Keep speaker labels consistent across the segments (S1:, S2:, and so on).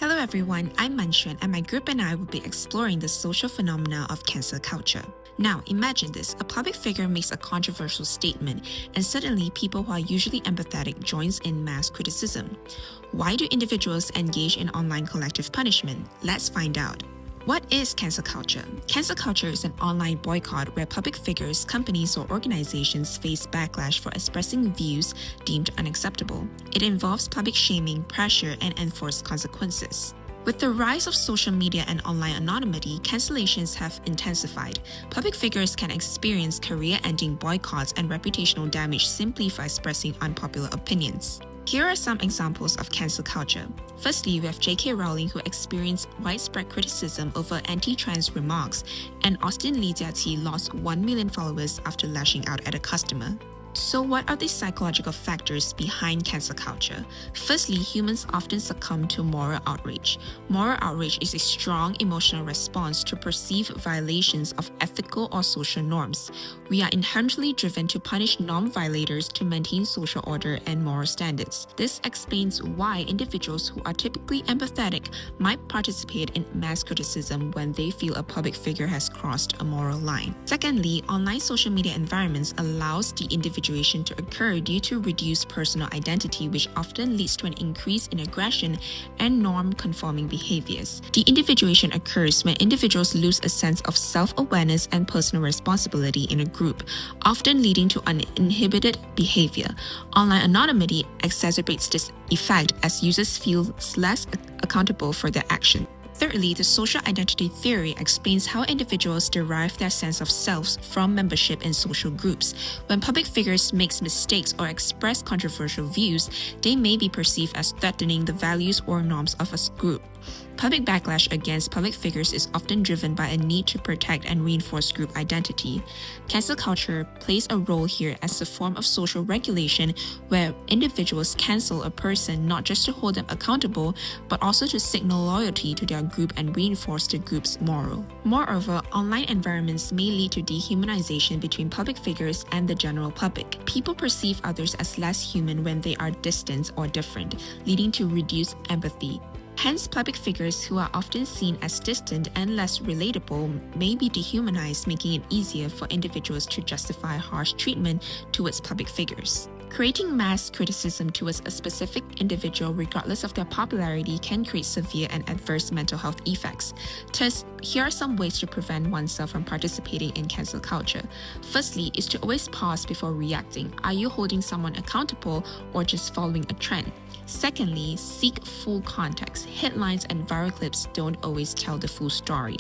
S1: Hello everyone, I'm Manshun and my group and I will be exploring the social phenomena of cancel culture. Now, imagine this, a public figure makes a controversial statement and suddenly people who are usually empathetic joins in mass criticism. Why do individuals engage in online collective punishment? Let's find out. What is cancel culture? Cancel culture is an online boycott where public figures, companies, or organizations face backlash for expressing views deemed unacceptable. It involves public shaming, pressure, and enforced consequences. With the rise of social media and online anonymity, cancellations have intensified. Public figures can experience career-ending boycotts and reputational damage simply for expressing unpopular opinions. Here are some examples of cancel culture. Firstly, we have J.K. Rowling, who experienced widespread criticism over anti-trans remarks, and Austin Lee Jia lost 1 million followers after lashing out at a customer. So what are the psychological factors behind cancel culture? Firstly, humans often succumb to moral outrage. Moral outrage is a strong emotional response to perceived violations of ethical or social norms. We are inherently driven to punish norm violators to maintain social order and moral standards. This explains why individuals who are typically empathetic might participate in mass criticism when they feel a public figure has crossed a moral line. Secondly, online social media environments allows deindividuation to occur due to reduced personal identity, which often leads to an increase in aggression and norm-conforming behaviors. Deindividuation occurs when individuals lose a sense of self-awareness and personal responsibility in a group, often leading to uninhibited behavior. Online anonymity exacerbates this effect as users feel less accountable for their actions. Thirdly, the social identity theory explains how individuals derive their sense of selves from membership in social groups. When public figures make mistakes or express controversial views, they may be perceived as threatening the values or norms of a group. Public backlash against public figures is often driven by a need to protect and reinforce group identity. Cancel culture plays a role here as a form of social regulation where individuals cancel a person not just to hold them accountable, but also to signal loyalty to their group and reinforce the group's moral. Moreover, online environments may lead to dehumanization between public figures and the general public. People perceive others as less human when they are distant or different, leading to reduced empathy. Hence, public figures who are often seen as distant and less relatable may be dehumanized, making it easier for individuals to justify harsh treatment towards public figures. Creating mass criticism towards a specific individual, regardless of their popularity, can create severe and adverse mental health effects. Thus, here are some ways to prevent oneself from participating in cancel culture. Firstly, is to always pause before reacting. Are you holding someone accountable or just following a trend? Secondly, seek full context. Headlines and viral clips don't always tell the full story.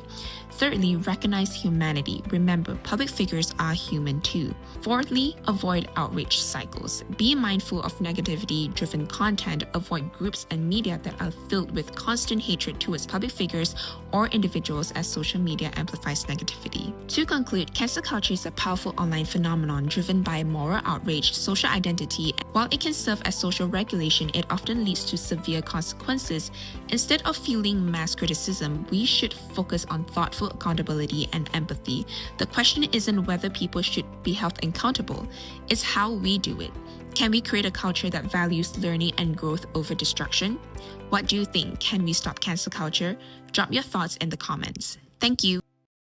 S1: Thirdly, recognize humanity. Remember, public figures are human too. Fourthly, avoid outrage cycles. Be mindful of negativity-driven content. Avoid groups and media that are filled with constant hatred towards public figures or individuals, as social media amplifies negativity. To conclude, cancel culture is a powerful online phenomenon driven by moral outrage, social identity. While it can serve as social regulation, it often leads to severe consequences. Instead of fueling mass criticism, we should focus on thoughtful accountability and empathy. The question isn't whether people should be held accountable, it's how we do it. Can we create a culture that values learning and growth over destruction? What do you think? Can we stop cancel culture? Drop your thoughts in the comments. Thank you.